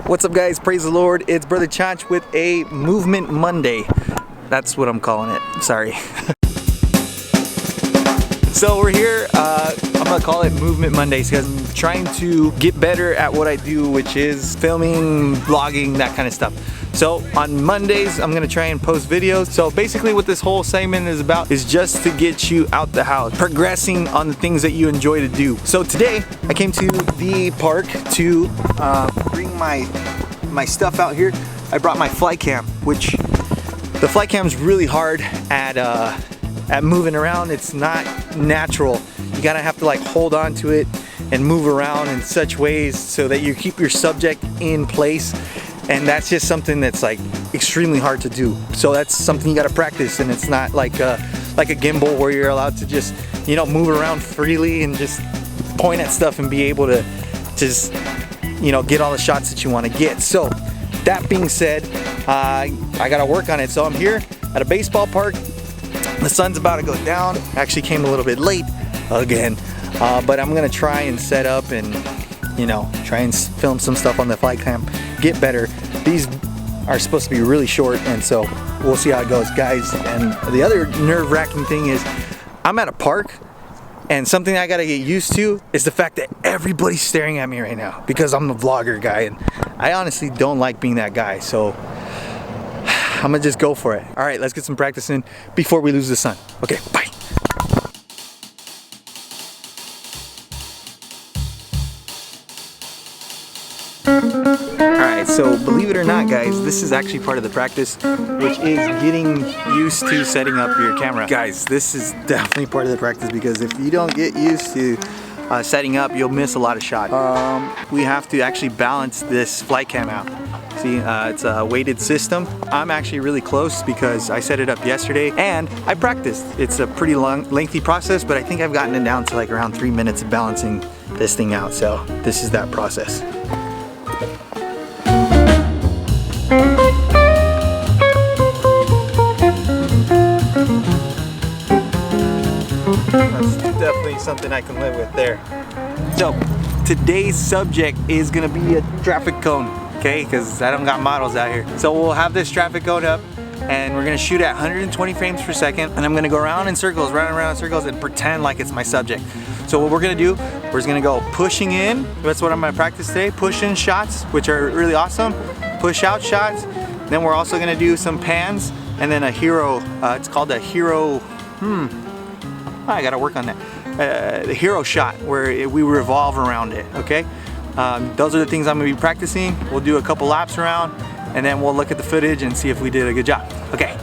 What's up, guys? Praise the Lord. It's Brother Chach with a Movement Monday. That's what I'm calling it. Sorry. So we're here, I'm gonna call it Movement Mondays because I'm trying to get better at what I do, which is filming, vlogging, that kind of stuff. So on Mondays, I'm gonna try and post videos. So basically what this whole segment is about is just to get you out the house, progressing on the things that you enjoy to do. So today, I came to the park to bring my stuff out here. I brought my flycam, which the flycam is really hard at moving around. It's not natural. You gotta have to like hold on to it and move around in such ways so that you keep your subject in place. And that's just something that's like extremely hard to do. So that's something you gotta practice, and it's not like a gimbal where you're allowed to just, you know, move around freely and just point at stuff and be able to just, you know, get all the shots that you want to get. So that being said, I gotta work on it. So I'm here at a baseball park. The sun's about to go down. Actually came a little bit late again, but I'm gonna try and set up and, you know, try and film some stuff on the flycam, get better. These are supposed to be really short, and so we'll see how it goes, guys. And the other nerve-wracking thing is I'm at a park, and something I gotta get used to is the fact that everybody's staring at me right now because I'm the vlogger guy, and I honestly don't like being that guy. So I'm gonna just go for it. All right, let's get some practice in before we lose the sun. Okay, bye. Alright, so believe it or not, guys, this is actually part of the practice, which is getting used to setting up your camera. Guys, this is definitely part of the practice because if you don't get used to setting up, you'll miss a lot of shots. We have to actually balance this flycam out. See, it's a weighted system. I'm actually really close because I set it up yesterday and I practiced. It's a pretty lengthy process, but I think I've gotten it down to like around 3 minutes of balancing this thing out. So this is that process. That's definitely something I can live with there. So today's subject is gonna be a traffic cone, okay? Because I don't got models out here. So we'll have this traffic cone up and we're gonna shoot at 120 frames per second, and I'm gonna go around in circles, around in circles, and pretend like it's my subject. So what we're gonna do, we're just gonna go pushing in. That's what I'm gonna practice today. Push in shots, which are really awesome. Push out shots. Then we're also gonna do some pans and then a hero, it's called a hero, I gotta work on that. The hero shot where we revolve around it, okay? Those are the things I'm gonna be practicing. We'll do a couple laps around and then we'll look at the footage and see if we did a good job. Okay.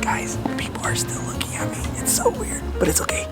Guys, people are still looking at me. It's so weird, but it's okay.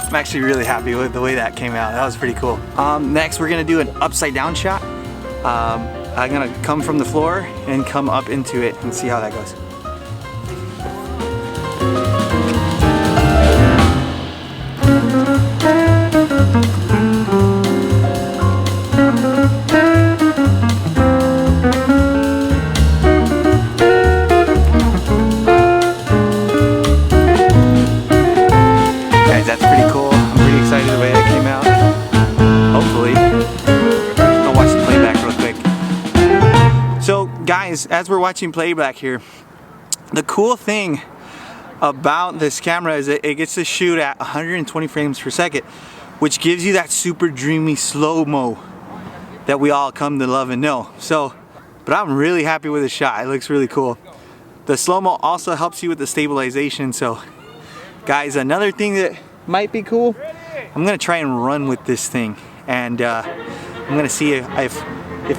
I'm actually really happy with the way that came out. That was pretty cool. Next, we're gonna do an upside down shot. I'm gonna come from the floor and come up into it and see how that goes. That's pretty cool. I'm pretty excited the way that came out. Hopefully. I'll watch the playback real quick. So guys, as we're watching playback here, the cool thing about this camera is that it gets to shoot at 120 frames per second, which gives you that super dreamy slow-mo that we all come to love and know. So, but I'm really happy with the shot. It looks really cool. The slow-mo also helps you with the stabilization. So guys, another thing that might be cool, I'm gonna try and run with this thing, and I'm gonna see if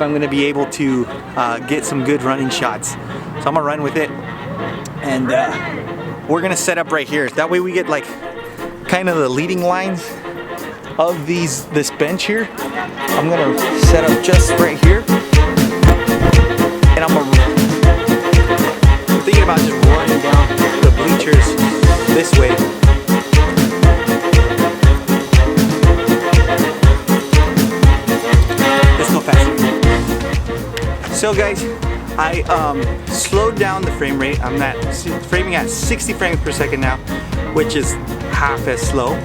I'm gonna be able to get some good running shots. So I'm gonna run with it, and we're gonna set up right here. That way we get like kind of the leading lines of this bench here. I'm gonna set up just right here, and I'm thinking about just running down the bleachers this way. So guys, I slowed down the frame rate. I'm framing at 60 frames per second now, which is half as slow.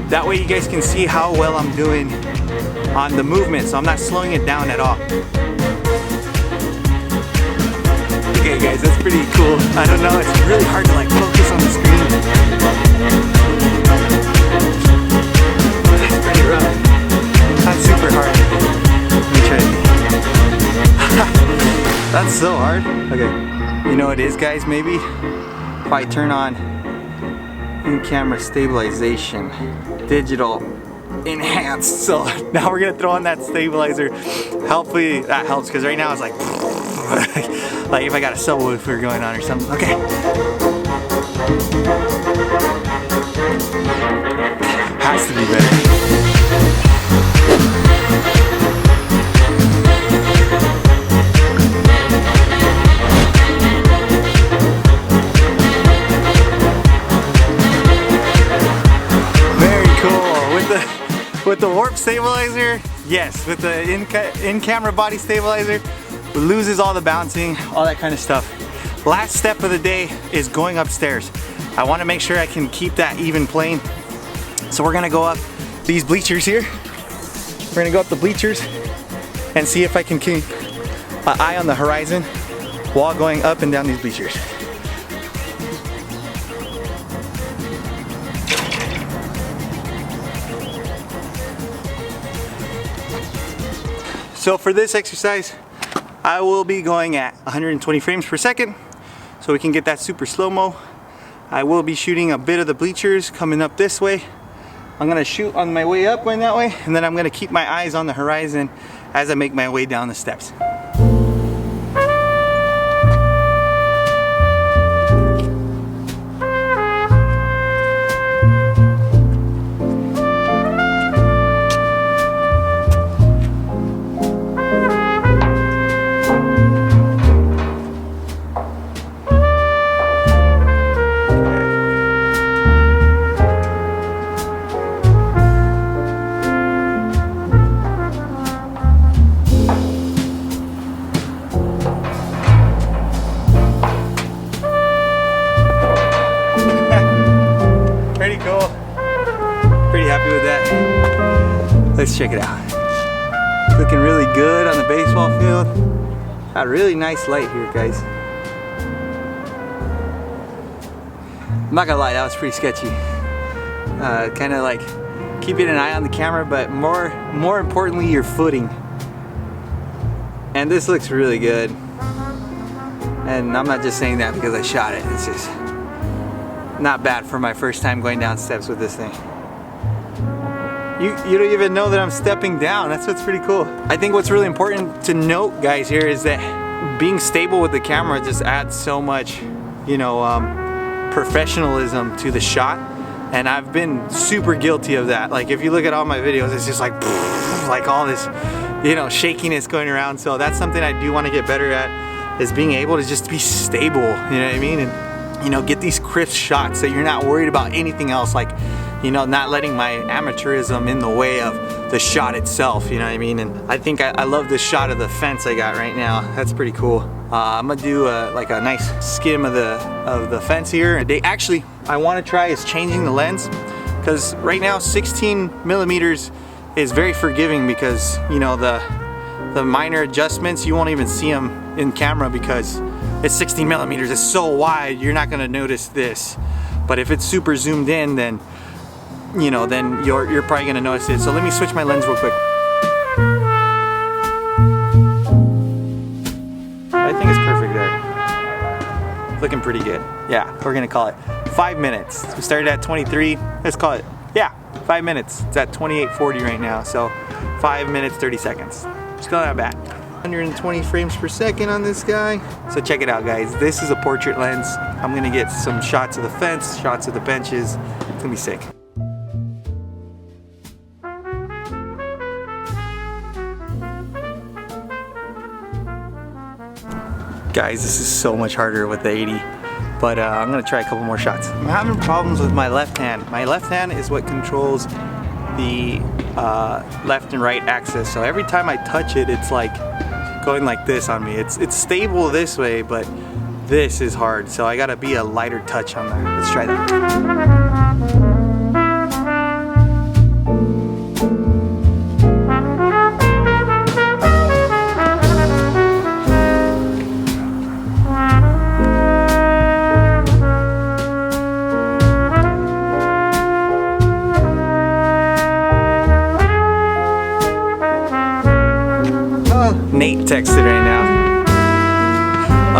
That way you guys can see how well I'm doing on the movement, so I'm not slowing it down at all. Okay guys, that's pretty cool. I don't know, it's really hard to like focus on the screen. It's pretty rough. Not super hard. Let me try it. That's so hard. Okay. You know what it is, guys? Maybe if I turn on in-camera stabilization, digital enhanced. So now we're gonna throw on that stabilizer. Hopefully that helps, because right now it's like like if I got a subwoofer going on or something. Okay. Has to be better. With the warp stabilizer, yes. With the in-camera body stabilizer, it loses all the bouncing, all that kind of stuff. Last step of the day is going upstairs. I want to make sure I can keep that even plane. So we're gonna go up these bleachers here. We're gonna go up the bleachers and see if I can keep an eye on the horizon while going up and down these bleachers. So for this exercise, I will be going at 120 frames per second so we can get that super slow-mo. I will be shooting a bit of the bleachers coming up this way. I'm gonna shoot on my way up going that way, and then I'm gonna keep my eyes on the horizon as I make my way down the steps. Let's check it out. Looking really good on the baseball field. Got a really nice light here, guys. I'm not gonna lie, that was pretty sketchy. Kind of like keeping an eye on the camera, but more importantly, your footing. And this looks really good. And I'm not just saying that because I shot it. It's just not bad for my first time going down steps with this thing. You don't even know that I'm stepping down. That's what's pretty cool. I think what's really important to note, guys, here is that being stable with the camera just adds so much, you know, professionalism to the shot. And I've been super guilty of that. Like if you look at all my videos, it's just like all this, you know, shakiness going around. So that's something I do want to get better at, is being able to just be stable, you know what I mean? And, you know, get these crisp shots that you're not worried about anything else, like, you know, not letting my amateurism in the way of the shot itself, you know what I mean? And I think I love this shot of the fence I got right now. That's pretty cool. I'm gonna do like a nice skim of the fence here. Actually, I want to try is changing the lens, because right now 16 millimeters is very forgiving, because, you know, the minor adjustments, you won't even see them in camera because it's 16 millimeters. It's so wide, you're not gonna notice this. But if it's super zoomed in, then, you know, then you're probably gonna notice it. So let me switch my lens real quick. I think it's perfect there. Looking pretty good. Yeah, we're gonna call it 5 minutes. We started at 23. Let's call it, yeah, 5 minutes. It's at 28:40 right now. So 5 minutes, 30 seconds. Still not bad. 120 frames per second on this guy. So check it out, guys. This is a portrait lens. I'm gonna get some shots of the fence, shots of the benches. It's gonna be sick. Guys, this is so much harder with the 80, but I'm gonna try a couple more shots. I'm having problems with my left hand. My left hand is what controls the left and right axis. So every time I touch it, it's like going like this on me. It's stable this way, but this is hard. So I gotta be a lighter touch on that. Let's try that. Nate texted right now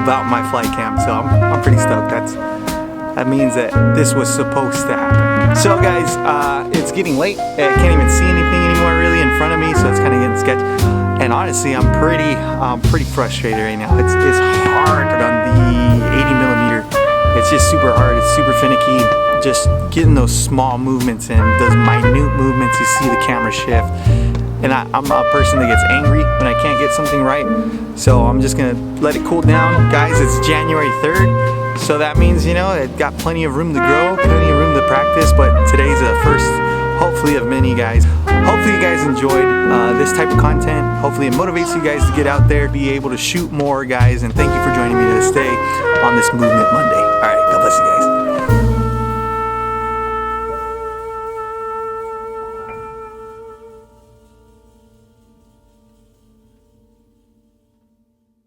about my flycam, so I'm pretty stoked. That means that this was supposed to happen. So guys, it's getting late. I can't even see anything anymore really in front of me, so it's kind of getting sketchy. And honestly, I'm pretty frustrated right now. It's hard on the 80mm. It's just super hard. It's super finicky. Just getting those small movements in, those minute movements. You see the camera shift. And I'm a person that gets angry when I can't get something right. So I'm just gonna let it cool down. Guys, it's January 3rd. So that means, you know, it got plenty of room to grow, plenty of room to practice, but today's the first, hopefully, of many, guys. Hopefully you guys enjoyed this type of content. Hopefully it motivates you guys to get out there, be able to shoot more, guys. And thank you for joining me to stay on this Movement Monday. All right, God bless you guys.